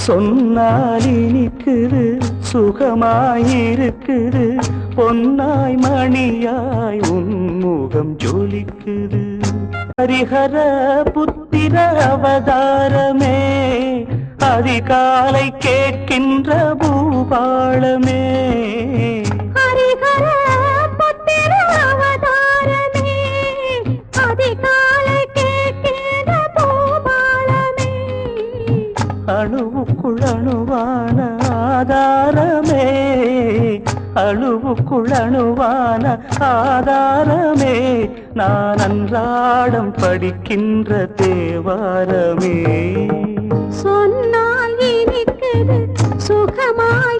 சொன்னால் இனிக்குது சுகமாயிருக்குது பொன்னாய் மணியாய் உன்முகம் ஜொலிக்குது ஹரிஹர புத்திர அவதாரமே அதிகாலை கேட்கின்ற பூபாளமே ஹரிஹர புத்திர அவதாரமே அதிகாலை கேட்கின்ற பூபாளமே அணுவுக்குள் அணுவான ஆதாரமே அணுவுக்குள் அணுவான ஆதாரமே நான் அன்றாடம் படிக்கின்ற தேவாரமே சொன்னால் இனிக்குது சுகமாய்